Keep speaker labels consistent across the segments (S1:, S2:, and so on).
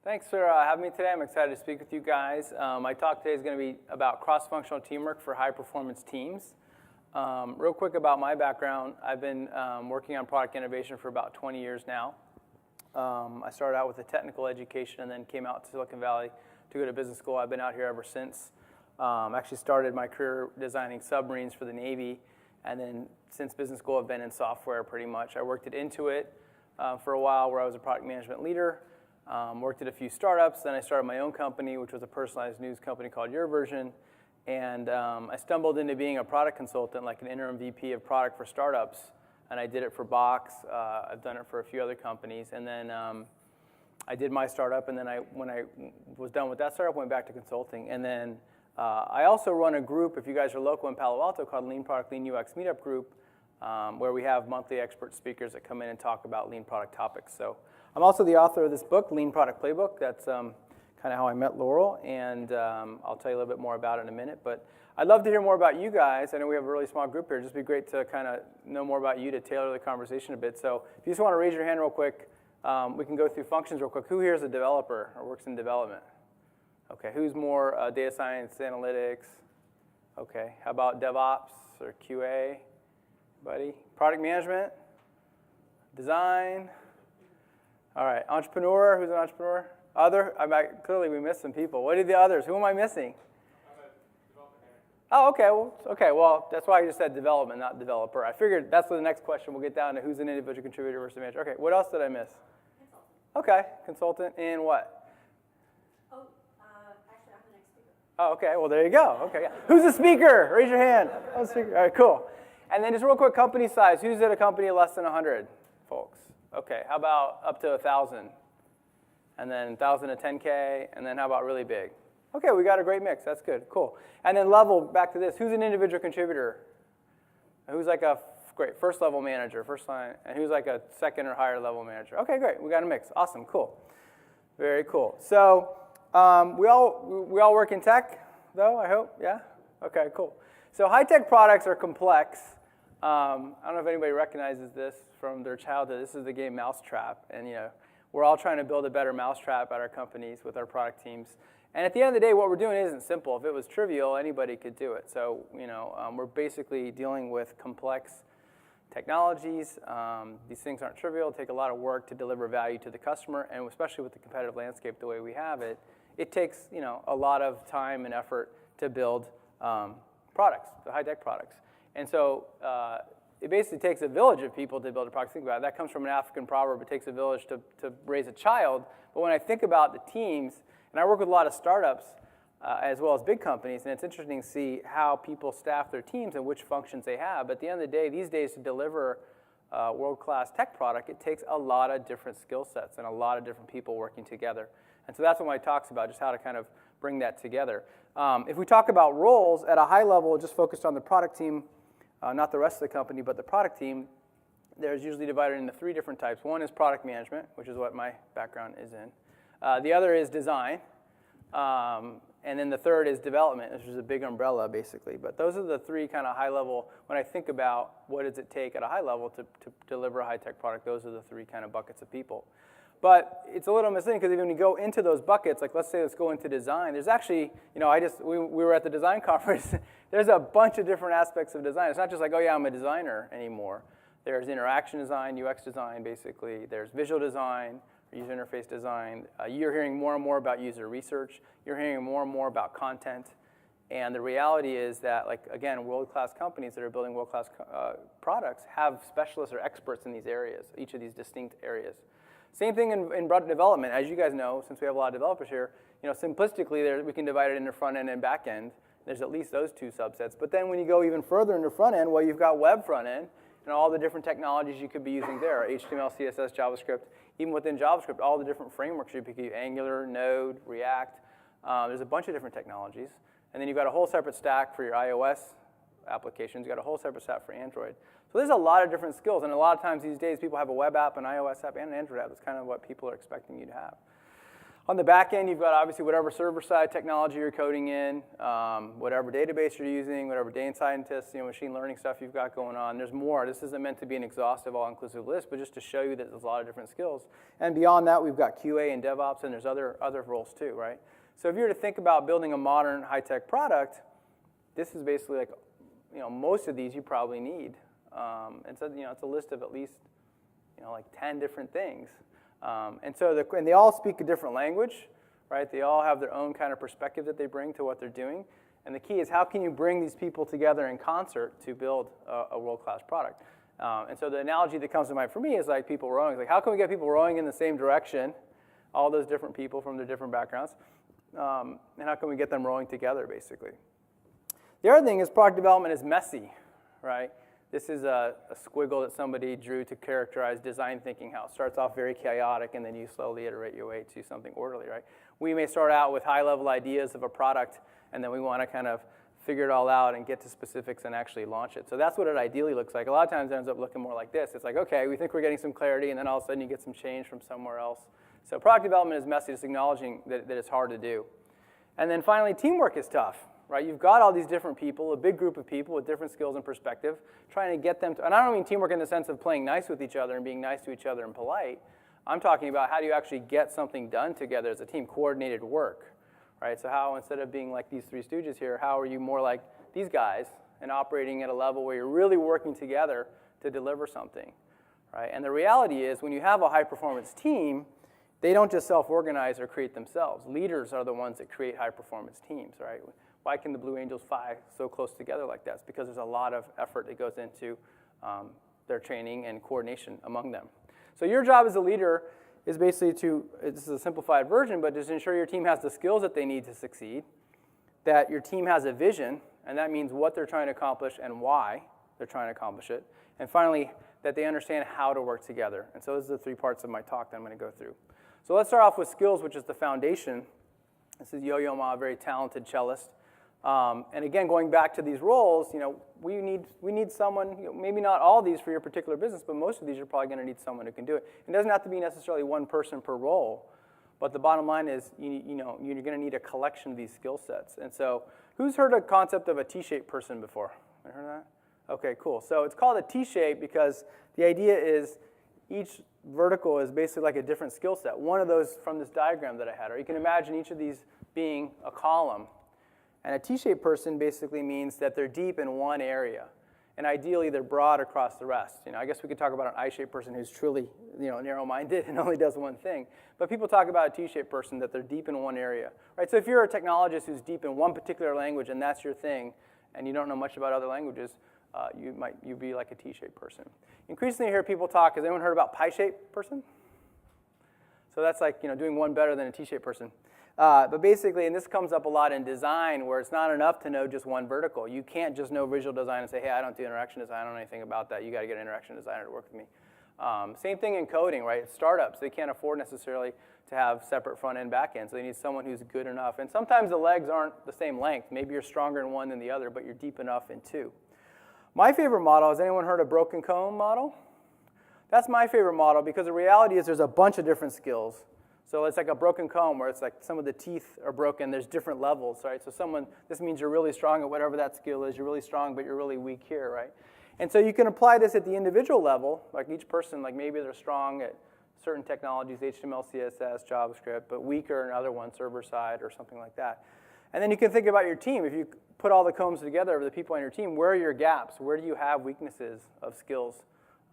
S1: Thanks for having me today. I'm excited to speak with you guys. My talk today is going to be about cross-functional teamwork for high-performance teams. Real quick about my background, I've been working on product innovation for about 20 years now. I started out with a technical education and then came out to Silicon Valley to go to business school. I've been out here ever since. Actually started my career designing submarines for the Navy, and then since business school I've been in software pretty much. I worked at Intuit for a while where I was a product management leader. Worked at a few startups, then I started my own company, which was a personalized news company called Your Version, and I stumbled into being a product consultant, like an interim VP of product for startups, and I did it for Box. I've done it for a few other companies, and then I did my startup, and then when I was done with that startup, went back to consulting, and then I also run a group, if you guys are local in Palo Alto, called Lean Product, Lean UX Meetup Group, where we have monthly expert speakers that come in and talk about lean product topics. So I'm also the author of this book, Lean Product Playbook. That's kind of how I met Laurel, and I'll tell you a little bit more about it in a minute. But I'd love to hear more about you guys. I know we have a really small group here. It'd just be great to kind of know more about you to tailor the conversation a bit. So if you just want to raise your hand real quick, we can go through functions real quick. Who here is a developer or works in development? Okay, who's more data science, analytics? Okay, how about DevOps or QA? Buddy? Product management? Design? All right, entrepreneur, who's an entrepreneur? Other, clearly we missed some people. What are the others? Who am I missing? Oh, okay, well, that's why I just said development, not developer. I figured that's the next question. We'll get down to who's an individual contributor versus manager. Okay, what else did I miss? Consultant. Okay, consultant in what?
S2: Oh, actually, I'm the next speaker.
S1: Oh, okay, well, there you go. Okay, yeah. Who's a speaker? Raise your hand. Oh, speaker. All right, cool. And then just real quick, company size. Who's at a company less than 100 folks? Okay, how about up to 1,000? And then 1,000 to 10K, and then how about really big? Okay, we got a great mix. That's good, cool. And then level, back to this. Who's an individual contributor? Who's like a great first level manager, first line, and who's like a second or higher level manager? Okay, great, we got a mix. Awesome, cool. Very cool. So we all work in tech, though, I hope, yeah? Okay, cool. So high-tech products are complex. I don't know if anybody recognizes this from their childhood. This is the game Mousetrap, and we're all trying to build a better mousetrap at our companies with our product teams. And at the end of the day, what we're doing isn't simple. If it was trivial, anybody could do it. So we're basically dealing with complex technologies. These things aren't trivial. Take a lot of work to deliver value to the customer, and especially with the competitive landscape the way we have it, it takes a lot of time and effort to build products, the high-tech products. And so it basically takes a village of people to build a product. Think about it. That comes from an African proverb. It takes a village to raise a child. But when I think about the teams, and I work with a lot of startups as well as big companies, and it's interesting to see how people staff their teams and which functions they have. But at the end of the day, these days to deliver a world-class tech product, it takes a lot of different skill sets and a lot of different people working together. And so that's what my talk's about, just how to kind of bring that together. If we talk about roles at a high level, just focused on the product team, not the rest of the company, but the product team, there's usually divided into three different types. One is product management, which is what my background is in. The other is design. And then the third is development, which is a big umbrella, basically. But those are the three kind of high level, when I think about what does it take at a high level to deliver a high-tech product, those are the three kind of buckets of people. But it's a little misleading because when you go into those buckets, like let's go into design, there's actually, we were at the design conference. There's a bunch of different aspects of design. It's not just like, oh yeah, I'm a designer anymore. There's interaction design, UX design, basically. There's visual design, user interface design. You're hearing more and more about user research. You're hearing more and more about content. And the reality is that, like, again, world-class companies that are building world-class products have specialists or experts in these areas, each of these distinct areas. Same thing in product development. As you guys know, since we have a lot of developers here, simplistically, we can divide it into front end and back end. There's at least those two subsets. But then when you go even further into front end, well, you've got web front end and all the different technologies you could be using there, HTML, CSS, JavaScript. Even within JavaScript, all the different frameworks you could use, Angular, Node, React. There's a bunch of different technologies. And then you've got a whole separate stack for your iOS applications. You've got a whole separate stack for Android. So there's a lot of different skills, and a lot of times these days people have a web app, an iOS app, and an Android app. That's kind of what people are expecting you to have. On the back end, you've got obviously whatever server-side technology you're coding in, whatever database you're using, whatever data scientists, machine learning stuff you've got going on. There's more. This isn't meant to be an exhaustive, all-inclusive list, but just to show you that there's a lot of different skills. And beyond that, we've got QA and DevOps, and there's other roles too, right? So if you were to think about building a modern, high-tech product, this is basically like, most of these you probably need. And so, it's a list of at least, like 10 different things. And they all speak a different language, right? They all have their own kind of perspective that they bring to what they're doing. And the key is how can you bring these people together in concert to build a world-class product? And so the analogy that comes to mind for me is like people rowing. It's like, how can we get people rowing in the same direction, all those different people from their different backgrounds? And how can we get them rowing together, basically? The other thing is product development is messy, right? This is a squiggle that somebody drew to characterize design thinking, how it starts off very chaotic and then you slowly iterate your way to something orderly, right? We may start out with high-level ideas of a product, and then we want to kind of figure it all out and get to specifics and actually launch it. So that's what it ideally looks like. A lot of times it ends up looking more like this. It's like, okay, we think we're getting some clarity, and then all of a sudden you get some change from somewhere else. So product development is messy, just acknowledging that it's hard to do. And then finally, teamwork is tough. Right? You've got all these different people, a big group of people with different skills and perspective, trying to get them to, and I don't mean teamwork in the sense of playing nice with each other and being nice to each other and polite. I'm talking about how do you actually get something done together as a team, coordinated work, right? So how, instead of being like these three stooges here, how are you more like these guys and operating at a level where you're really working together to deliver something, right? And the reality is when you have a high-performance team, they don't just self-organize or create themselves. Leaders are the ones that create high-performance teams, right? Why can the Blue Angels fly so close together like that? It's because there's a lot of effort that goes into their training and coordination among them. So your job as a leader is basically this is a simplified version, but just ensure your team has the skills that they need to succeed, that your team has a vision, and that means what they're trying to accomplish and why they're trying to accomplish it, and finally, that they understand how to work together. And so those are the three parts of my talk that I'm going to go through. So let's start off with skills, which is the foundation. This is Yo-Yo Ma, a very talented cellist. And again, going back to these roles, we need someone, maybe not all these for your particular business, but most of these you're probably going to need someone who can do it. It doesn't have to be necessarily one person per role, but the bottom line is you're going to need a collection of these skill sets. And so who's heard a concept of a T-shaped person before? Ever heard of that? Okay, cool. So it's called a T-shape because the idea is each vertical is basically like a different skill set. One of those from this diagram that I had, or you can imagine each of these being a column. And a T-shaped person basically means that they're deep in one area. And ideally, they're broad across the rest. I guess we could talk about an I-shaped person who's truly narrow-minded and only does one thing. But people talk about a T-shaped person, that they're deep in one area. Right? So if you're a technologist who's deep in one particular language and that's your thing, and you don't know much about other languages, you'd be like a T-shaped person. Increasingly, you hear people talk, has anyone heard about pie-shaped person? So that's like doing one better than a T-shaped person. But basically, and this comes up a lot in design, where it's not enough to know just one vertical. You can't just know visual design and say, hey, I don't do interaction design, I don't know anything about that. You got to get an interaction designer to work with me. Same thing in coding, right? Startups, they can't afford necessarily to have separate front end, back end, so they need someone who's good enough. And sometimes the legs aren't the same length. Maybe you're stronger in one than the other, but you're deep enough in two. My favorite model, has anyone heard of broken comb model? That's my favorite model because the reality is there's a bunch of different skills. So it's like a broken comb where it's like some of the teeth are broken. There's different levels, right? So this means you're really strong at whatever that skill is. You're really strong, but you're really weak here, right? And so you can apply this at the individual level, like each person, like maybe they're strong at certain technologies, HTML, CSS, JavaScript, but weaker in other ones, server side or something like that. And then you can think about your team. If you put all the combs together of the people on your team, where are your gaps? Where do you have weaknesses of skills?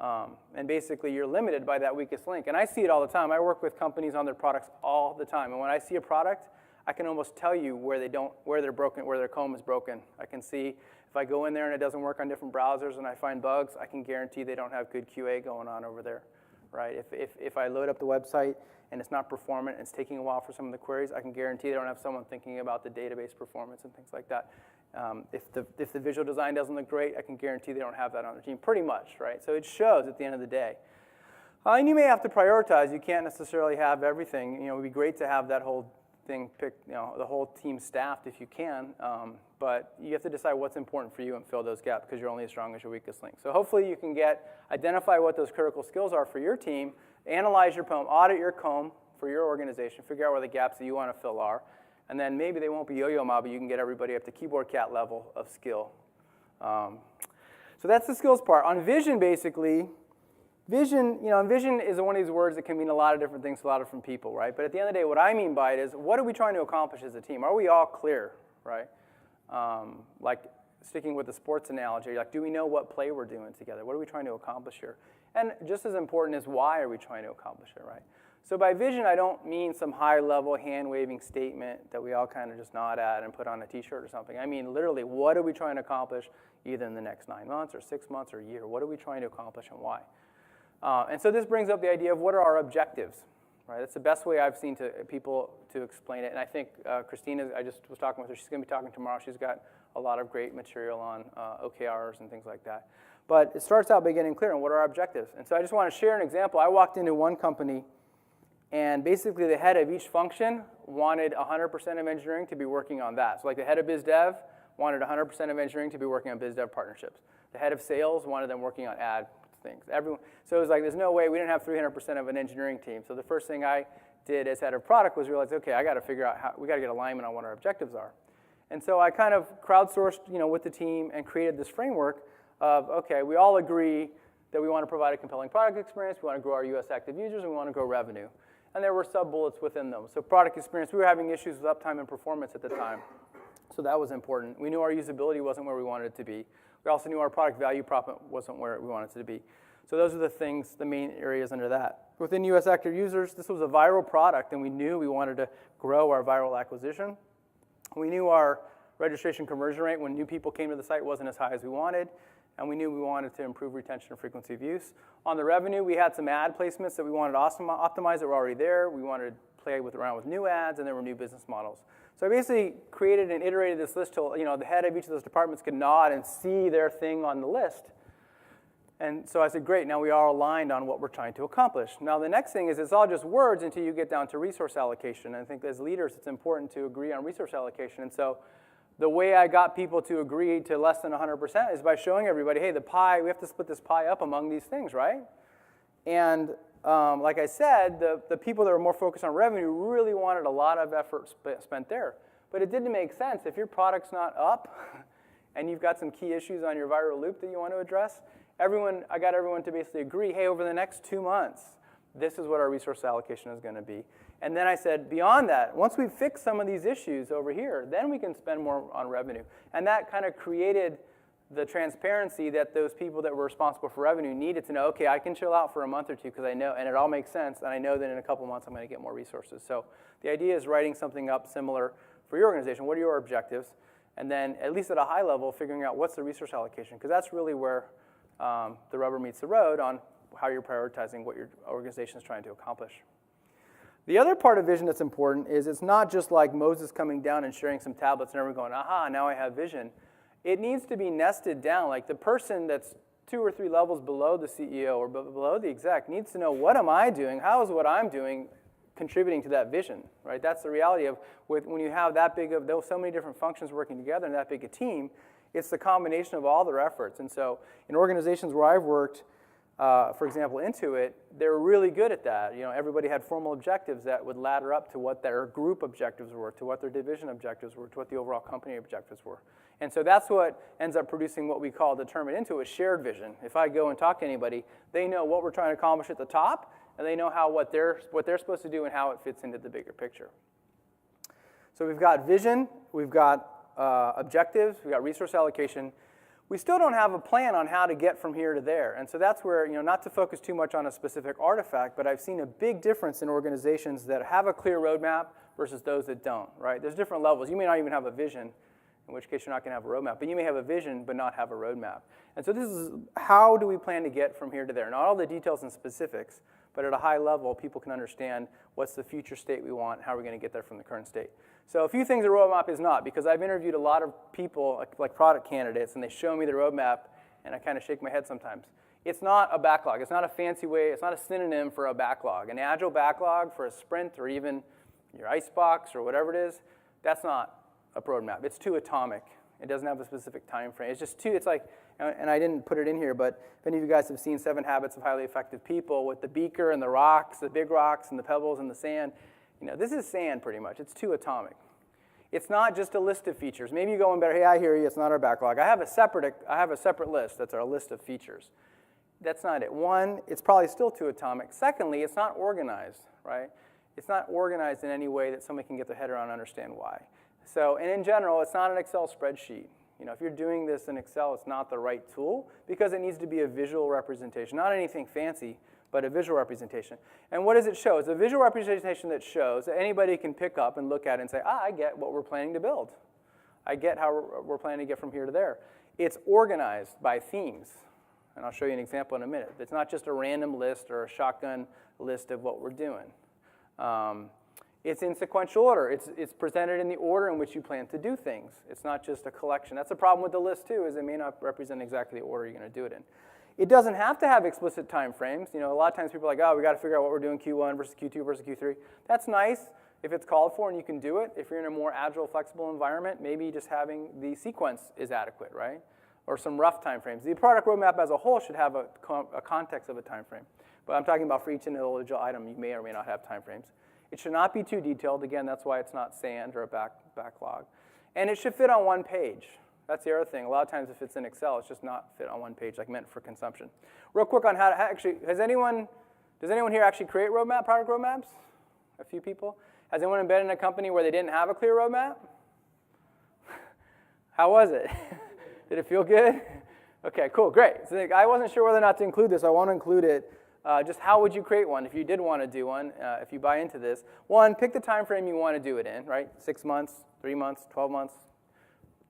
S1: And basically, you're limited by that weakest link. And I see it all the time. I work with companies on their products all the time. And when I see a product, I can almost tell you where they're broken, where their comb is broken. I can see if I go in there and it doesn't work on different browsers and I find bugs, I can guarantee they don't have good QA going on over there, right? If I load up the website and it's not performant and it's taking a while for some of the queries, I can guarantee they don't have someone thinking about the database performance and things like that. If the visual design doesn't look great, I can guarantee they don't have that on their team, pretty much, right? So it shows at the end of the day. And you may have to prioritize. You can't necessarily have everything. It would be great to have that whole thing picked, the whole team staffed if you can, but you have to decide what's important for you and fill those gaps because you're only as strong as your weakest link. So hopefully you can identify what those critical skills are for your team, analyze your comb, audit your comb, for your organization, figure out where the gaps that you want to fill are, and then maybe they won't be yo-yo ma, but you can get everybody up to keyboard cat level of skill. So that's the skills part. On vision, basically, vision is one of these words that can mean a lot of different things to a lot of different people, right? But at the end of the day, what I mean by it is, what are we trying to accomplish as a team? Are we all clear, right? Like sticking with the sports analogy, like do we know what play we're doing together? What are we trying to accomplish here? And just as important is why are we trying to accomplish it, right? So by vision, I don't mean some high-level hand-waving statement that we all kind of just nod at and put on a T-shirt or something. I mean literally, what are we trying to accomplish either in the next 9 months or 6 months or a year? What are we trying to accomplish and why? And so this brings up the idea of what are our objectives, right? That's the best way I've seen to people to explain it. And I think Christina, I just was talking with her. She's going to be talking tomorrow. She's got a lot of great material on OKRs and things like that. But it starts out by getting clear on what are our objectives. And so I just want to share an example. I walked into one company, and basically the head of each function wanted 100% of engineering to be working on that. So like the head of biz dev wanted 100% of engineering to be working on biz dev partnerships. The head of sales wanted them working on ad things. So it was like there's no way, we didn't have 300% of an engineering team. So the first thing I did as head of product was realize, okay, I got to figure out how, we got to get alignment on what our objectives are. And so I kind of crowdsourced, with the team and created this framework of, okay, we all agree that we want to provide a compelling product experience, we want to grow our US active users, and we want to grow revenue. And there were sub-bullets within them. So product experience, we were having issues with uptime and performance at the time. So that was important. We knew our usability wasn't where we wanted it to be. We also knew our product value prop wasn't where we wanted it to be. So those are the things, the main areas under that. Within US active users, this was a viral product, and we knew we wanted to grow our viral acquisition. We knew our registration conversion rate when new people came to the site wasn't as high as we wanted, and we knew we wanted to improve retention and frequency of use. On the revenue, we had some ad placements that we wanted to optimize that were already there. We wanted to play around with new ads, and there were new business models. So I basically created and iterated this list till the head of each of those departments could nod and see their thing on the list. And so I said, great, now we are aligned on what we're trying to accomplish. Now the next thing is it's all just words until you get down to resource allocation. And I think as leaders, it's important to agree on resource allocation. And so the way I got people to agree to less than 100% is by showing everybody, hey, the pie, we have to split this pie up among these things, right? And like I said, the people that were more focused on revenue really wanted a lot of effort spent there. But it didn't make sense. If your product's not up and you've got some key issues on your viral loop that you want to address, I got everyone to basically agree, hey, over the next 2 months, this is what our resource allocation is going to be. And then I said, beyond that, once we fix some of these issues over here, then we can spend more on revenue. And that kind of created the transparency that those people that were responsible for revenue needed to know, okay, I can chill out for a month or two because I know, and it all makes sense, and I know that in a couple months I'm going to get more resources. So the idea is writing something up similar for your organization. What are your objectives? And then, at least at a high level, figuring out what's the resource allocation, because that's really where the rubber meets the road on how you're prioritizing what your organization is trying to accomplish. The other part of vision that's important is it's not just like Moses coming down and sharing some tablets and everyone going, aha, now I have vision. It needs to be nested down. Like the person that's 2 or 3 levels below the CEO or below the exec needs to know, what am I doing? How is what I'm doing contributing to that vision, right? That's the reality of when you have that big of so many different functions working together and that big a team, it's the combination of all their efforts. And so in organizations where I've worked, for example, Intuit, they were really good at that. Everybody had formal objectives that would ladder up to what their group objectives were, to what their division objectives were, to what the overall company objectives were. And so that's what ends up producing what we call determined Intuit shared vision. If I go and talk to anybody, they know what we're trying to accomplish at the top, and they know what they're supposed to do and how it fits into the bigger picture. So we've got vision, we've got objectives, we've got resource allocation. We still don't have a plan on how to get from here to there. And so that's where, not to focus too much on a specific artifact, but I've seen a big difference in organizations that have a clear roadmap versus those that don't, right? There's different levels. You may not even have a vision, in which case you're not going to have a roadmap. But you may have a vision but not have a roadmap. And so this is how do we plan to get from here to there? Not all the details and specifics, but at a high level, people can understand what's the future state we want, how we're going to get there from the current state. So a few things a roadmap is not, because I've interviewed a lot of people, like product candidates, and they show me the roadmap, and I kind of shake my head sometimes. It's not a backlog. It's not a fancy way. It's not a synonym for a backlog. An agile backlog for a sprint or even your icebox or whatever it is, that's not a roadmap. It's too atomic. It doesn't have a specific time frame. It's just it's like, and I didn't put it in here, but if any of you guys have seen 7 Habits of Highly Effective People with the beaker and the rocks, the big rocks and the pebbles and the sand, this is sand pretty much. It's too atomic. It's not just a list of features. Maybe you go in better, hey, I hear you, it's not our backlog. I have a separate list that's our list of features. That's not it. One, it's probably still too atomic. Secondly, it's not organized, right? It's not organized in any way that somebody can get their head around and understand why. So, and in general, it's not an Excel spreadsheet. If you're doing this in Excel, it's not the right tool because it needs to be a visual representation, not anything fancy, but a visual representation. And what does it show? It's a visual representation that shows that anybody can pick up and look at it and say, I get what we're planning to build. I get how we're planning to get from here to there. It's organized by themes. And I'll show you an example in a minute. It's not just a random list or a shotgun list of what we're doing. It's in sequential order. It's presented in the order in which you plan to do things. It's not just a collection. That's the problem with the list, too, is it may not represent exactly the order you're going to do it in. It doesn't have to have explicit time frames. A lot of times people are like, we got to figure out what we're doing Q1 versus Q2 versus Q3. That's nice if it's called for and you can do it. If you're in a more agile, flexible environment, maybe just having the sequence is adequate, right? Or some rough time frames. The product roadmap as a whole should have a context of a time frame. But I'm talking about for each individual item, you may or may not have time frames. It should not be too detailed. Again, that's why it's not sand or a backlog. And it should fit on one page. That's the other thing. A lot of times if it's in Excel, it's just not fit on one page, like meant for consumption. Real quick on how to actually, does anyone here actually create product roadmaps? A few people? Has anyone been in a company where they didn't have a clear roadmap? How was it? Did it feel good? Okay, cool, great. So I wasn't sure whether or not to include this. I want to include it. Just how would you create one if you did want to do one, if you buy into this? One, pick the time frame you want to do it in, right? 6 months, 3 months, 12 months,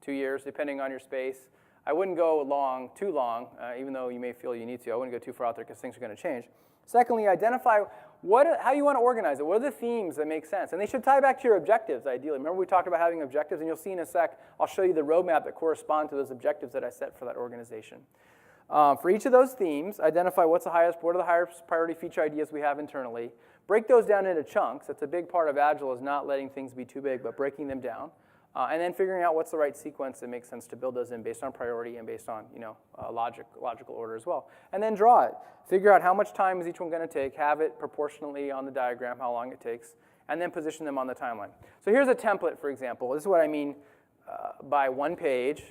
S1: 2 years, depending on your space. I wouldn't go too long, even though you may feel you need to. I wouldn't go too far out there because things are going to change. Secondly, identify how you want to organize it. What are the themes that make sense? And they should tie back to your objectives, ideally. Remember we talked about having objectives, and you'll see in a sec, I'll show you the roadmap that correspond to those objectives that I set for that organization. For each of those themes, identify what are the highest priority feature ideas we have internally. Break those down into chunks. That's a big part of Agile, is not letting things be too big, but breaking them down. And then figuring out what's the right sequence that makes sense to build those in based on priority and based on logical order as well. And then draw it. Figure out how much time is each one going to take, have it proportionally on the diagram, how long it takes, and then position them on the timeline. So here's a template, for example. This is what I mean by one page,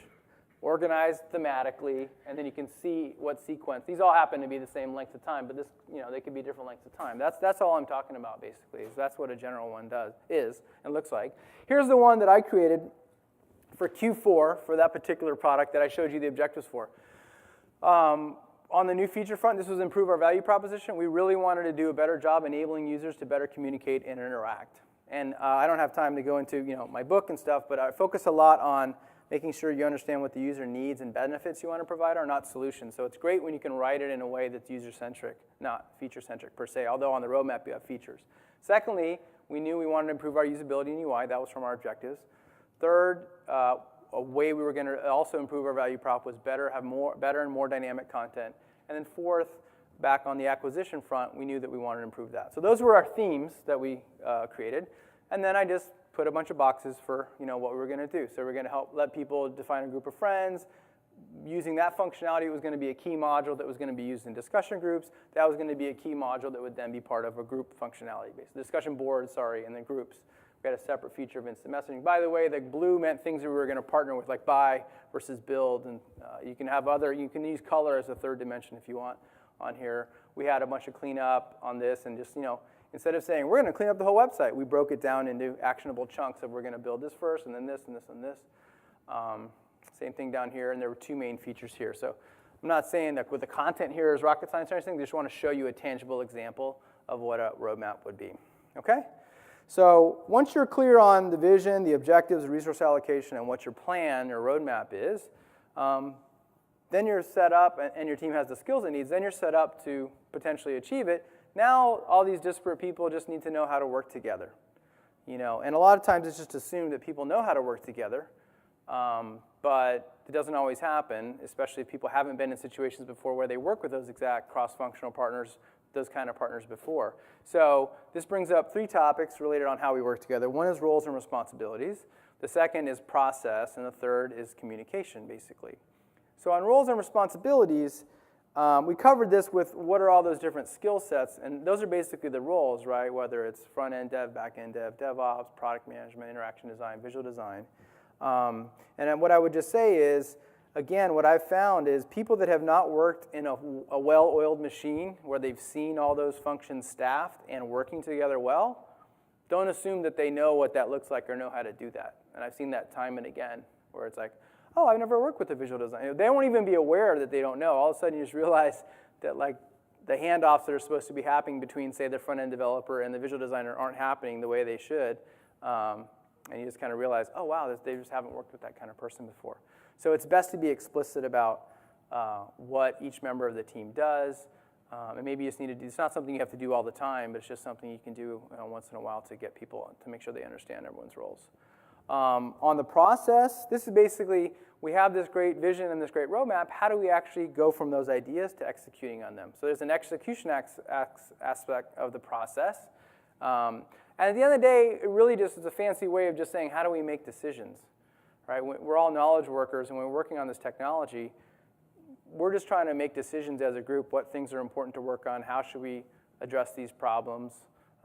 S1: organized thematically, and then you can see what sequence. These all happen to be the same length of time, but this, they could be different lengths of time. That's all I'm talking about, basically. Is that's what a general one is and looks like. Here's the one that I created for Q4 for that particular product that I showed you the objectives for. On the new feature front, this was improve our value proposition. We really wanted to do a better job enabling users to better communicate and interact. And I don't have time to go into my book and stuff, but I focus a lot on making sure you understand what the user needs and benefits you want to provide are, not solutions. So it's great when you can write it in a way that's user-centric, not feature-centric per se, although on the roadmap you have features. Secondly, we knew we wanted to improve our usability and UI. That was from our objectives. Third, a way we were going to also improve our value prop was better and more dynamic content. And then fourth, back on the acquisition front, we knew that we wanted to improve that. So those were our themes that we created. And then I just put a bunch of boxes for what we were going to do. So we're going to let people define a group of friends. Using that functionality, it was going to be a key module that was going to be used in discussion groups. That was going to be a key module that would then be part of a group functionality base. Discussion boards, and then groups. We had a separate feature of instant messaging. By the way, the blue meant things that we were going to partner with, like buy versus build. And you can use color as a third dimension if you want on here. We had a bunch of cleanup on this, and just, instead of saying, we're going to clean up the whole website, we broke it down into actionable chunks of we're going to build this first, and then this, and this, and this. Same thing down here, and there were two main features here. So I'm not saying that with the content here is rocket science or anything. I just want to show you a tangible example of what a roadmap would be. Okay? So once you're clear on the vision, the objectives, the resource allocation, and what your plan, your roadmap is, then you're set up, and your team has the skills it needs, then you're set up to potentially achieve it. Now all these disparate people just need to know how to work together. And a lot of times it's just assumed that people know how to work together, but it doesn't always happen, especially if people haven't been in situations before where they work with those exact cross-functional partners, those kind of partners before. So this brings up three topics related on how we work together. One is roles and responsibilities. The second is process, and the third is communication, basically. So on roles and responsibilities, we covered this with what are all those different skill sets, and those are basically the roles, right? Whether it's front-end dev, back-end dev, DevOps, product management, interaction design, visual design. And then what I would just say is, again, what I've found is people that have not worked in a well-oiled machine where they've seen all those functions staffed and working together well, don't assume that they know what that looks like or know how to do that. And I've seen that time and again, where it's like, oh, I've never worked with a visual designer. They won't even be aware that they don't know. All of a sudden, you just realize that like the handoffs that are supposed to be happening between, say, the front-end developer and the visual designer aren't happening the way they should. And you just kind of realize, oh, wow, they just haven't worked with that kind of person before. So it's best to be explicit about what each member of the team does. And maybe you just need to do, it's not something you have to do all the time, but it's just something you can do once in a while to get people, to make sure they understand everyone's roles. On the process, this is basically, we have this great vision and this great roadmap. How do we actually go from those ideas to executing on them? So there's an execution aspect of the process. And at the end of the day, it really just is a fancy way of just saying, how do we make decisions? Right? We're all knowledge workers, and when we're working on this technology, we're just trying to make decisions as a group, what things are important to work on, how should we address these problems,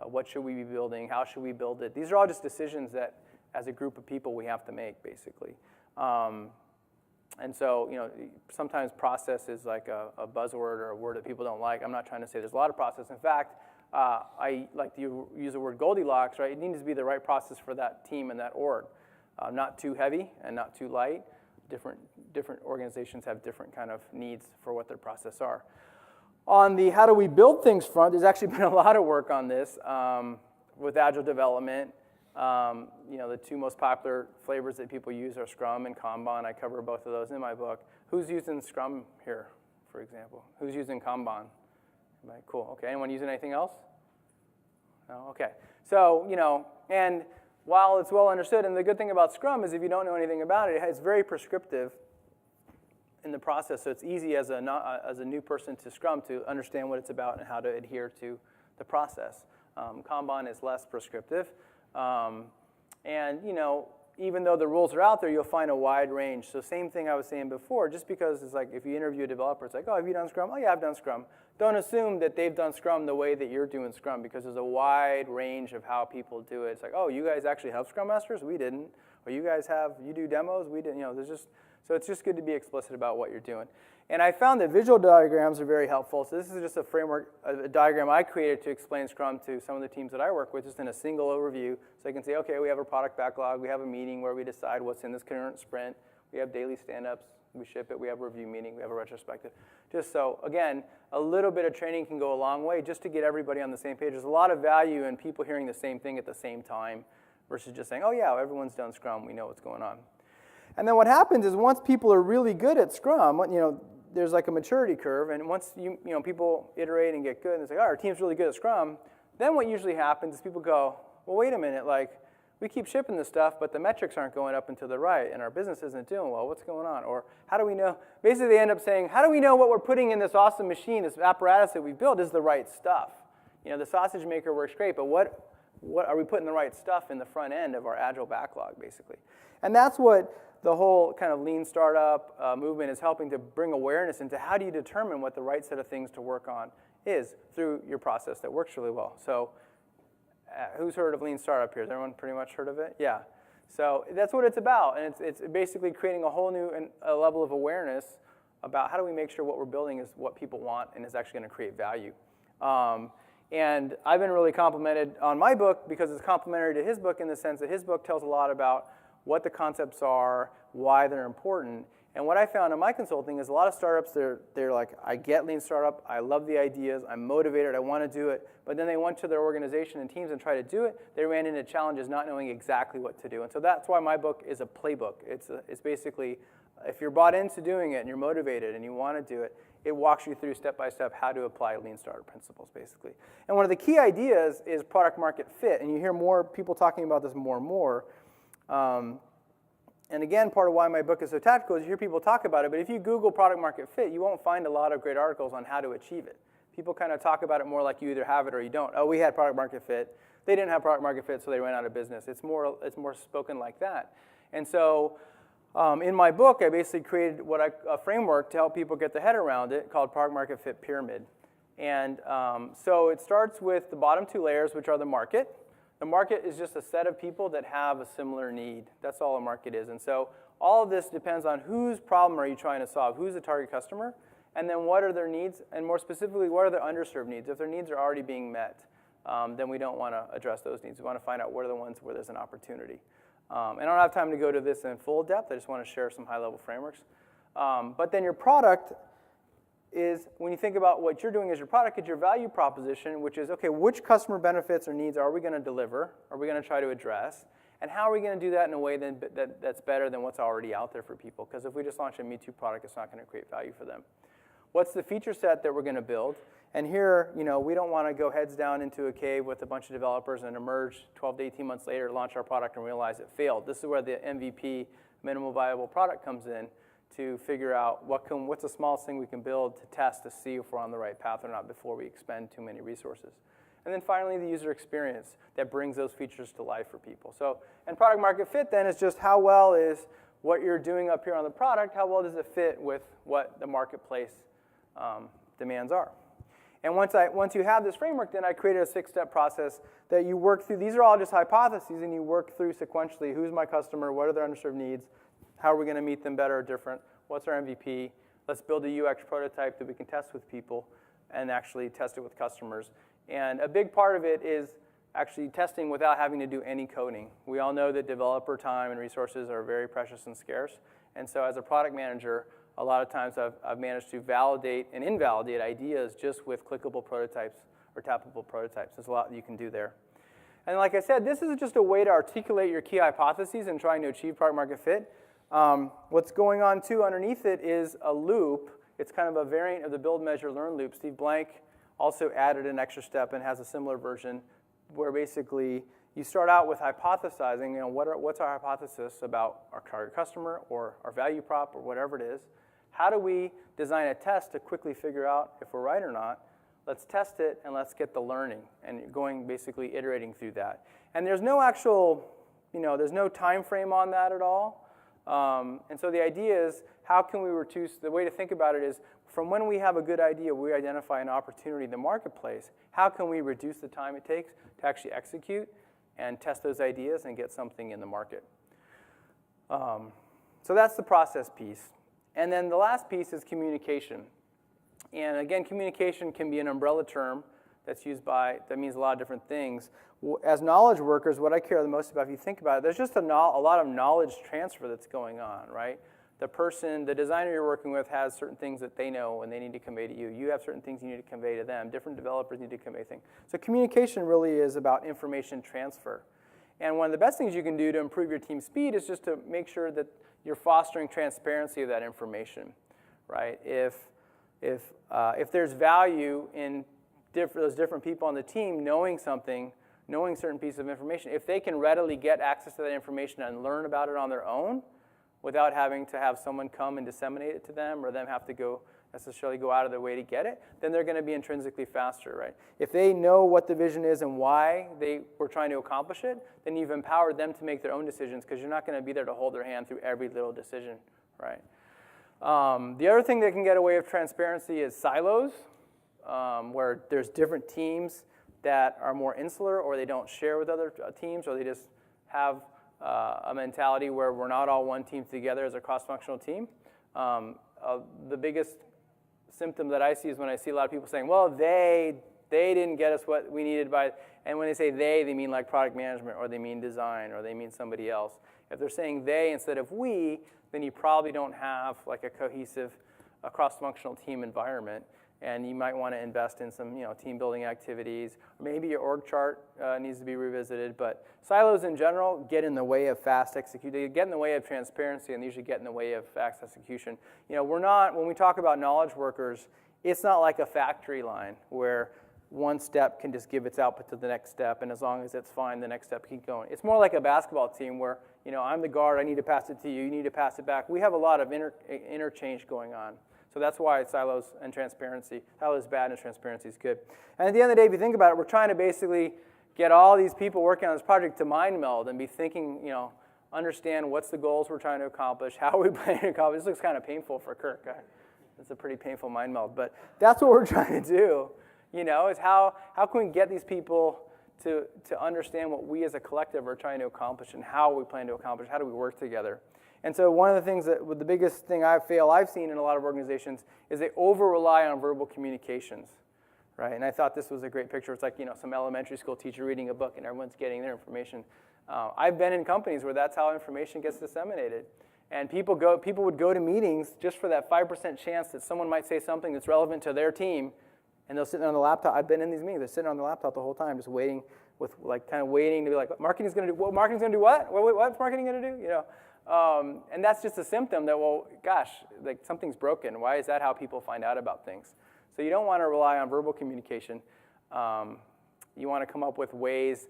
S1: what should we be building, how should we build it. These are all just decisions that, as a group of people, we have to make, basically. And so, sometimes process is like a buzzword or a word that people don't like. I'm not trying to say there's a lot of process. In fact, I like to use the word Goldilocks, right? It needs to be the right process for that team and that org. Not too heavy and not too light. Different organizations have different kind of needs for what their process are. On the how do we build things front, there's actually been a lot of work on this with Agile Development. The two most popular flavors that people use are Scrum and Kanban. I cover both of those in my book. Who's using Scrum here, for example? Who's using Kanban? Cool. Okay. Anyone using anything else? No? Okay. So, and while it's well understood, and the good thing about Scrum is if you don't know anything about it, it's very prescriptive in the process. So it's easy as a new person to Scrum to understand what it's about and how to adhere to the process. Kanban is less prescriptive. And, even though the rules are out there, you'll find a wide range. So same thing I was saying before, just because it's like if you interview a developer, it's like, oh, have you done Scrum? Oh, yeah, I've done Scrum. Don't assume that they've done Scrum the way that you're doing Scrum, because there's a wide range of how people do it. It's like, oh, you guys actually have Scrum Masters? We didn't. Or you guys you do demos? We didn't. So it's just good to be explicit about what you're doing. And I found that visual diagrams are very helpful. So this is just a framework, a diagram I created to explain Scrum to some of the teams that I work with, just in a single overview. So I can say, okay, we have a product backlog. We have a meeting where we decide what's in this current sprint. We have daily stand-ups. We ship it. We have a review meeting. We have a retrospective. Just so, again, a little bit of training can go a long way just to get everybody on the same page. There's a lot of value in people hearing the same thing at the same time versus just saying, oh, yeah, everyone's done Scrum. We know what's going on. And then what happens is once people are really good at Scrum, there's like a maturity curve, and once people iterate and get good and say, oh, our team's really good at Scrum, then what usually happens is people go, well, wait a minute, we keep shipping this stuff, but the metrics aren't going up and to the right, and our business isn't doing well. What's going on? Or how do we know? Basically, they end up saying, how do we know what we're putting in this awesome machine, this apparatus that we built is the right stuff? The sausage maker works great, but what are we putting the right stuff in the front end of our Agile backlog, basically? And that's what the whole kind of lean startup movement is helping to bring awareness into how do you determine what the right set of things to work on is through your process that works really well. So who's heard of lean startup here? Has everyone pretty much heard of it? Yeah. So that's what it's about. And it's basically creating a whole new level of awareness about how do we make sure what we're building is what people want and is actually going to create value. And I've been really complimented on my book because it's complementary to his book in the sense that his book tells a lot about what the concepts are, why they're important. And what I found in my consulting is a lot of startups, they're like, I get lean startup, I love the ideas, I'm motivated, I want to do it. But then they went to their organization and teams and tried to do it. They ran into challenges not knowing exactly what to do. And so that's why my book is a playbook. It's basically, if you're bought into doing it and you're motivated and you want to do it, it walks you through step by step how to apply lean startup principles, basically. And one of the key ideas is product market fit. And you hear more people talking about this more and more. And again, part of why my book is so tactical is you hear people talk about it, but if you Google product market fit, you won't find a lot of great articles on how to achieve it. People kind of talk about it more like you either have it or you don't. Oh, we had product market fit. They didn't have product market fit, so they ran out of business. It's more spoken like that. And so in my book, I basically created a framework to help people get their head around it called product market fit pyramid. And so it starts with the bottom two layers, which are the market. The market is just a set of people that have a similar need. That's all a market is. And so all of this depends on whose problem are you trying to solve, who's the target customer, and then what are their needs, and more specifically, what are their underserved needs. If their needs are already being met, then we don't want to address those needs. We want to find out what are the ones where there's an opportunity. And I don't have time to go to this in full depth. I just want to share some high-level frameworks. But then your product is, when you think about what you're doing as your product, it's your value proposition, which is, okay, which customer benefits or needs are we going to deliver? Are we going to try to address? And how are we going to do that in a way that's better than what's already out there for people? Because if we just launch a Me Too product, it's not going to create value for them. What's the feature set that we're going to build? And here, we don't want to go heads down into a cave with a bunch of developers and emerge 12 to 18 months later, launch our product, and realize it failed. This is where the MVP, minimal viable product, comes in to figure out what's the smallest thing we can build to test to see if we're on the right path or not before we expend too many resources. And then finally, the user experience that brings those features to life for people. So, and product market fit then is just how well is what you're doing up here on the product, how well does it fit with what the marketplace demands are. And once you have this framework, then I created a 6-step process that you work through. These are all just hypotheses, and you work through sequentially. Who's my customer? What are their underserved needs? How are we going to meet them better or different? What's our MVP? Let's build a UX prototype that we can test with people and actually test it with customers. And a big part of it is actually testing without having to do any coding. We all know that developer time and resources are very precious and scarce. And so as a product manager, a lot of times I've managed to validate and invalidate ideas just with clickable prototypes or tappable prototypes. There's a lot you can do there. And like I said, this is just a way to articulate your key hypotheses in trying to achieve product market fit. What's going on too underneath it is a loop. It's kind of a variant of the build, measure, learn loop. Steve Blank also added an extra step and has a similar version where basically you start out with hypothesizing, what's our hypothesis about our target customer or our value prop or whatever it is. How do we design a test to quickly figure out if we're right or not? Let's test it and let's get the learning and going basically iterating through that. And there's no actual, there's no time frame on that at all. And so the idea is, how can we reduce, the way to think about it is, from when we have a good idea, we identify an opportunity in the marketplace, how can we reduce the time it takes to actually execute and test those ideas and get something in the market? So that's the process piece. And then the last piece is communication. And again, communication can be an umbrella term that's used that means a lot of different things. As knowledge workers, what I care the most about, if you think about it, there's just a lot of knowledge transfer that's going on, right? The designer you're working with has certain things that they know and they need to convey to you. You have certain things you need to convey to them. Different developers need to convey things. So communication really is about information transfer. And one of the best things you can do to improve your team speed is just to make sure that you're fostering transparency of that information, right? If there's value in those different people on the team knowing something, knowing certain pieces of information, if they can readily get access to that information and learn about it on their own without having to have someone come and disseminate it to them or them have to necessarily go out of their way to get it, then they're going to be intrinsically faster, right? If they know what the vision is and why they were trying to accomplish it, then you've empowered them to make their own decisions because you're not going to be there to hold their hand through every little decision, right? The other thing that can get away with transparency is silos, where there's different teams that are more insular or they don't share with other teams or they just have a mentality where we're not all one team together as a cross-functional team. The biggest symptom that I see is when I see a lot of people saying, well, they didn't get us what we needed and when they say they mean like product management or they mean design or they mean somebody else. If they're saying they instead of we, then you probably don't have like a cohesive cross-functional team environment. And you might want to invest in some team building activities. Maybe your org chart needs to be revisited. But silos in general get in the way of fast execution. They get in the way of transparency and they usually get in the way of fast execution. When we talk about knowledge workers, it's not like a factory line where one step can just give its output to the next step, and as long as it's fine, the next step keep going. It's more like a basketball team where I'm the guard, I need to pass it to you, you need to pass it back. We have a lot of interchange going on. So that's why silos and transparency, silos is bad and transparency is good. And at the end of the day, if you think about it, we're trying to basically get all these people working on this project to mind meld and be thinking, understand what's the goals we're trying to accomplish, how we plan to accomplish. This looks kind of painful for Kirk. It's a pretty painful mind meld, but that's what we're trying to do, is how can we get these people to understand what we as a collective are trying to accomplish and how we plan to accomplish, how do we work together. And so one of the things the biggest thing I've seen in a lot of organizations is they over-rely on verbal communications, right? And I thought this was a great picture. It's like, some elementary school teacher reading a book and everyone's getting their information. I've been in companies where that's how information gets disseminated. And people would go to meetings just for that 5% chance that someone might say something that's relevant to their team, and they'll sit on the laptop. I've been in these meetings. They're sitting on the laptop the whole time, just waiting waiting to be like, marketing's going to do what? Marketing's going to do what? What's marketing going to do? And that's just a symptom that, well, gosh, like something's broken. Why is that how people find out about things? So you don't want to rely on verbal communication. You want to come up with ways.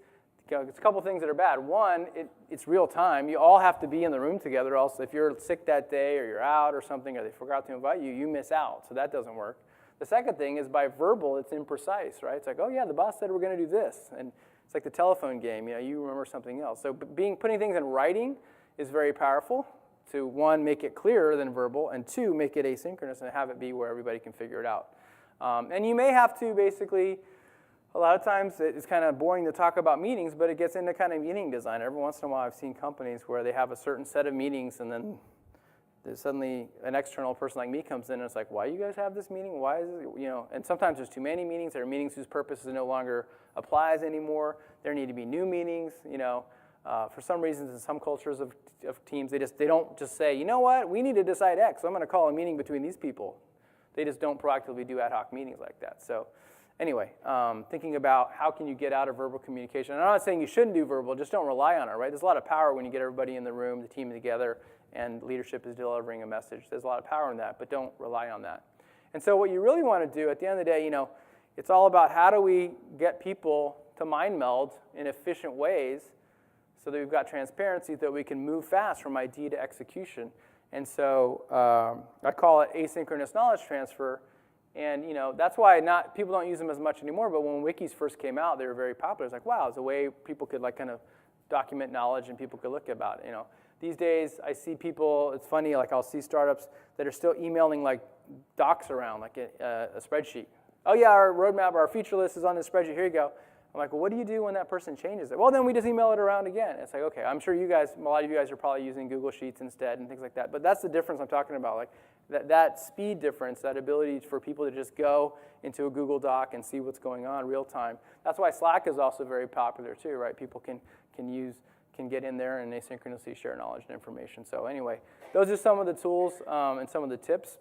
S1: It's a couple things that are bad. One, it's real time. You all have to be in the room together. Also, if you're sick that day or you're out or something or they forgot to invite you, you miss out. So that doesn't work. The second thing is by verbal, it's imprecise, right? It's like, oh yeah, the boss said we're going to do this. And it's like the telephone game. You remember something else. So putting things in writing is very powerful to, one, make it clearer than verbal, and two, make it asynchronous and have it be where everybody can figure it out. And you may have to basically, a lot of times it's kind of boring to talk about meetings, but it gets into kind of meeting design. Every once in a while I've seen companies where they have a certain set of meetings and then suddenly an external person like me comes in and it's like, why do you guys have this meeting? Why is it, and sometimes there's too many meetings. There are meetings whose purpose no longer applies anymore. There need to be new meetings, For some reasons, in some cultures of teams, they don't just say, you know what, we need to decide X, so I'm going to call a meeting between these people. They just don't proactively do ad hoc meetings like that. So anyway, thinking about how can you get out of verbal communication. And I'm not saying you shouldn't do verbal, just don't rely on it, right? There's a lot of power when you get everybody in the room, the team together, and leadership is delivering a message. There's a lot of power in that, but don't rely on that. And so what you really want to do at the end of the day, it's all about how do we get people to mind meld in efficient ways so that we've got transparency that we can move fast from idea to execution. And so I call it asynchronous knowledge transfer. And that's why people don't use them as much anymore. But when wikis first came out, they were very popular. It's like, wow, it's a way people could kind of document knowledge and people could look about it. These days I see people. It's funny. I'll see startups that are still emailing docs around, like a spreadsheet. Oh yeah, our roadmap, our feature list is on this spreadsheet. Here you go. I'm like, well, what do you do when that person changes it? Well, then we just email it around again. It's like, okay, I'm sure a lot of you guys are probably using Google Sheets instead and things like that. But that's the difference I'm talking about. That speed difference, that ability for people to just go into a Google Doc and see what's going on real time. That's why Slack is also very popular too, right? People can get in there and asynchronously share knowledge and information. So anyway, those are some of the tools and some of the tips.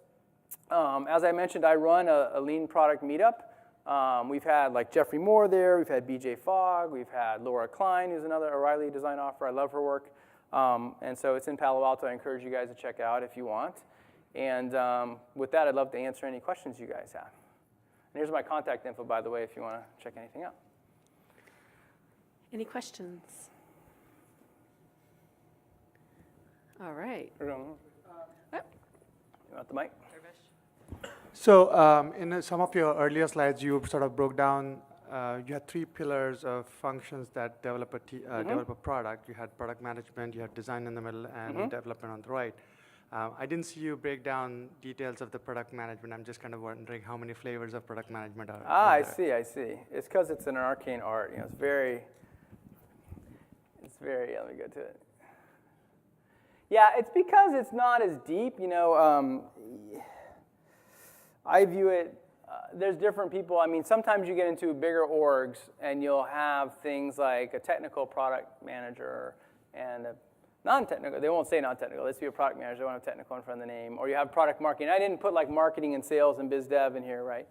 S1: As I mentioned, I run a lean product meetup. We've had Jeffrey Moore there. We've had BJ Fogg. We've had Laura Klein, who's another O'Reilly design offer. I love her work. And so it's in Palo Alto. I encourage you guys to check out if you want. And with that, I'd love to answer any questions you guys have. And here's my contact info, by the way, if you want to check anything out.
S3: Any questions? All right.
S1: You want the mic?
S4: So in some of your earlier slides, you sort of broke down, you had 3 pillars of functions that develop a product. You had product management, you had design in the middle, and development on the right. I didn't see you break down details of the product management. I'm just kind of wondering how many flavors of product management are
S1: I see. It's because it's an arcane art. It's very, let me go to it. Yeah, it's because it's not as deep. I view it, there's different people. I mean, sometimes you get into bigger orgs and you'll have things like a technical product manager and a non-technical. They won't say non-technical. Let's be a product manager. They won't have technical in front of the name. Or you have product marketing. I didn't put marketing and sales and biz dev in here, right?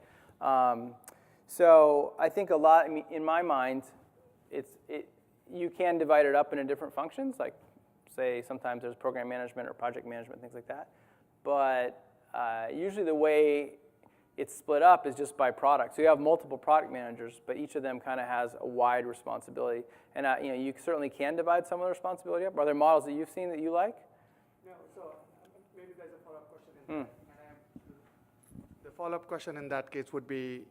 S1: So I think a lot, in my mind, you can divide it up into different functions. Say sometimes there's program management or project management, things like that. But usually the way it's split up is just by product. So you have multiple product managers, but each of them kind of has a wide responsibility. And you certainly can divide some of the responsibility up. Are there models that you've seen that you like?
S4: No, so maybe there's a follow-up question. follow-up question in that case would be,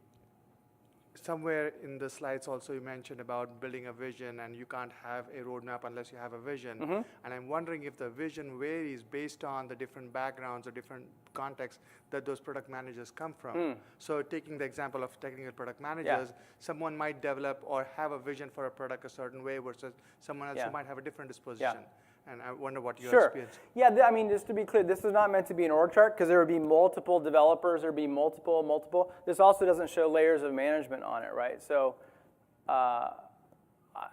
S4: somewhere in the slides also you mentioned about building a vision, and you can't have a roadmap unless you have a vision. And I'm wondering if the vision varies based on the different backgrounds or different contexts that those product managers come from. So taking the example of technical product managers, someone might develop or have a vision for a product a certain way versus someone else who might have a different disposition. And I wonder what your experience.
S1: Yeah, I mean, just to be clear, this is not meant to be an org chart because there would be multiple developers, there would be multiple. This also doesn't show layers of management on it, right? So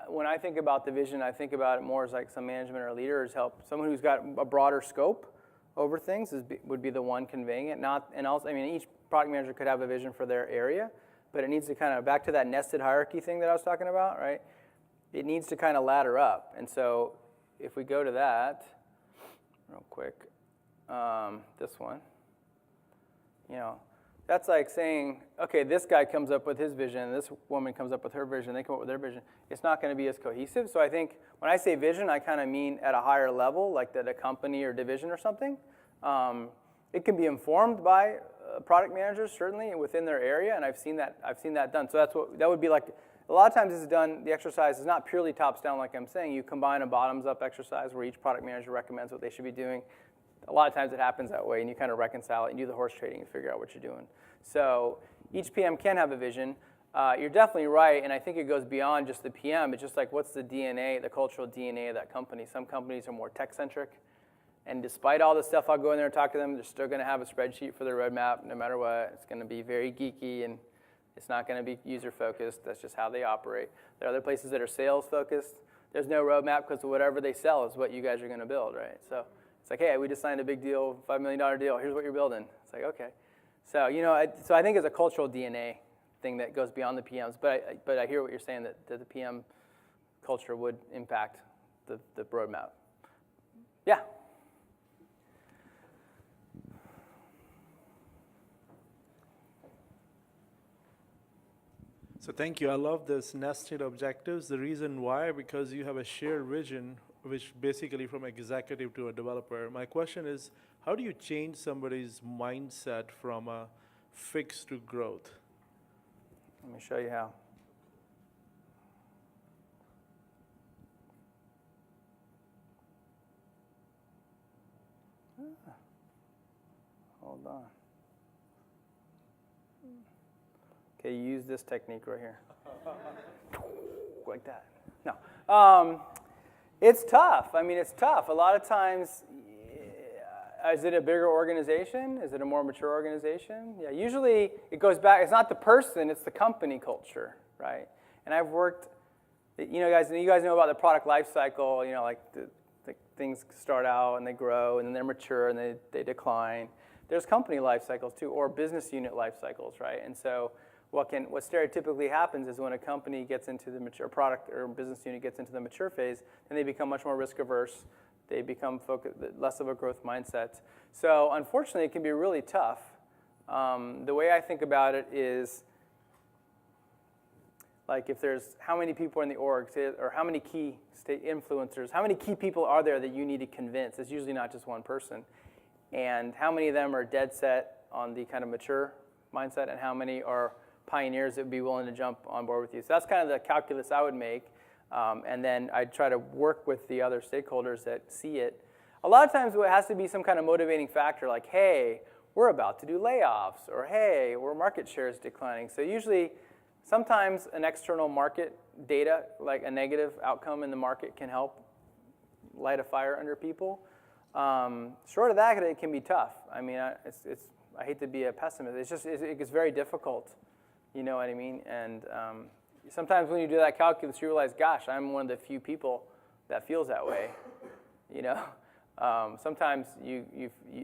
S1: when I think about the vision, I think about it more as like some management or leaders help. Someone who's got a broader scope over things would be the one conveying it. And also, I mean, each product manager could have a vision for their area, but it needs to kind of, back to that nested hierarchy thing that I was talking about, right? It needs to kind of ladder up. And so if we go to that real quick, this one, that's like saying, okay, this guy comes up with his vision, and this woman comes up with her vision, they come up with their vision. It's not going to be as cohesive. So I think when I say vision, I kind of mean at a higher level, like that a company or division or something. It can be informed by product managers, certainly, within their area, and I've seen that done. So that would be like, a lot of times it's done, the exercise is not purely tops down like I'm saying. You combine a bottoms up exercise where each product manager recommends what they should be doing. A lot of times it happens that way, and you kind of reconcile it and do the horse trading and figure out what you're doing. So each PM can have a vision. You're definitely right, and I think it goes beyond just the PM. It's just like, what's the DNA, the cultural DNA of that company? Some companies are more tech-centric, and despite all the stuff, I'll go in there and talk to them, they're still going to have a spreadsheet for their roadmap no matter what. It's going to be very geeky, and it's not going to be user-focused. That's just how they operate. There are other places that are sales-focused. There's no roadmap because whatever they sell is what you guys are going to build, right? So it's like, hey, we just signed a big deal, $5 million deal. Here's what you're building. It's like, okay. So so I think it's a cultural DNA thing that goes beyond the PMs. But I hear what you're saying, that the PM culture would impact the roadmap. Yeah.
S5: So thank you. I love this nested objectives. The reason why, because you have a shared vision, which basically from executive to a developer. My question is, how do you change somebody's mindset from a fix to growth?
S1: Let me show you how. Hold on. Okay, use this technique right here. Like that. No. It's tough. I mean, it's tough. A lot of times, is it a bigger organization? Is it a more mature organization? Yeah, usually it goes back. It's not the person, it's the company culture, right? And I've worked, you guys know about the product life cycle, like the things start out and they grow and then they're mature and they decline. There's company life cycles too, or business unit life cycles, right? And so what stereotypically happens is when a company gets into the mature product or business unit gets into the mature phase, then they become much more risk averse. They become less of a growth mindset. So unfortunately, it can be really tough. The way I think about it is, like if there's how many people in the org, or how many key state influencers, how many key people are there that you need to convince? It's usually not just one person. And how many of them are dead set on the kind of mature mindset, and how many are pioneers that would be willing to jump on board with you. So that's kind of the calculus I would make. And then I try to work with the other stakeholders that see it. A lot of times it has to be some kind of motivating factor, like, hey, we're about to do layoffs, or hey, our market share is declining. So usually, sometimes an external market data, like a negative outcome in the market, can help light a fire under people. Short of that, it can be tough. I mean, I hate to be a pessimist. It gets very difficult. You know what I mean? And sometimes when you do that calculus, you realize, gosh, I'm one of the few people that feels that way. Sometimes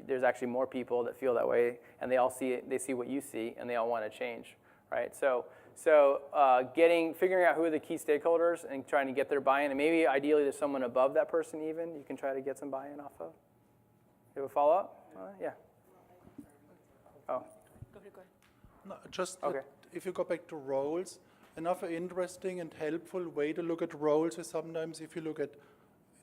S1: there's actually more people that feel that way, and they all see it. They see what you see, and they all want to change, right? So figuring out who are the key stakeholders and trying to get their buy-in, and maybe ideally there's someone above that person even you can try to get some buy-in off of. You have a follow-up? Yeah. Oh.
S3: Go ahead.
S6: No, just
S1: Okay.
S6: if you go back to roles, another interesting and helpful way to look at roles is sometimes if you look at,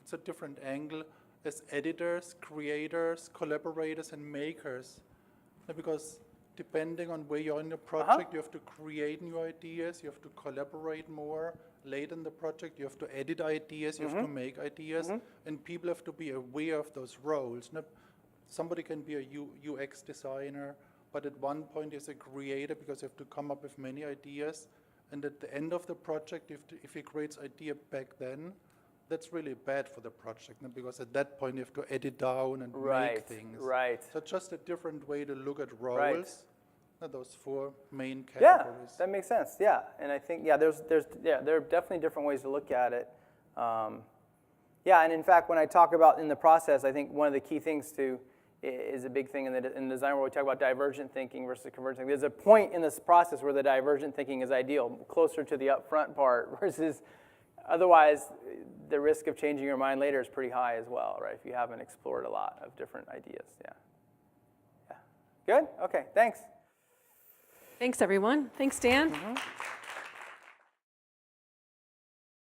S6: it's a different angle, as editors, creators, collaborators, and makers. Because depending on where you're in the project, you have to create new ideas, you have to collaborate more. Late in the project, you have to edit ideas, you have to make ideas, and people have to be aware of those roles. Somebody can be a UX designer, but at one point is a creator because you have to come up with many ideas. And at the end of the project, if he creates idea back then, that's really bad for the project, because at that point you have to edit down and make things.
S1: Right.
S6: So just a different way to look at roles.
S1: Right.
S6: Those four main
S1: Yeah,
S6: categories.
S1: that makes sense. Yeah, and I think there are definitely different ways to look at it. Yeah, and in fact, when I talk about in the process, I think one of the key things is a big thing in the design where we talk about divergent thinking versus convergent thinking. There's a point in this process where the divergent thinking is ideal, closer to the upfront part, versus otherwise the risk of changing your mind later is pretty high as well, right? If you haven't explored a lot of different ideas. Yeah. Good? Okay, thanks.
S3: Thanks, everyone. Thanks, Dan.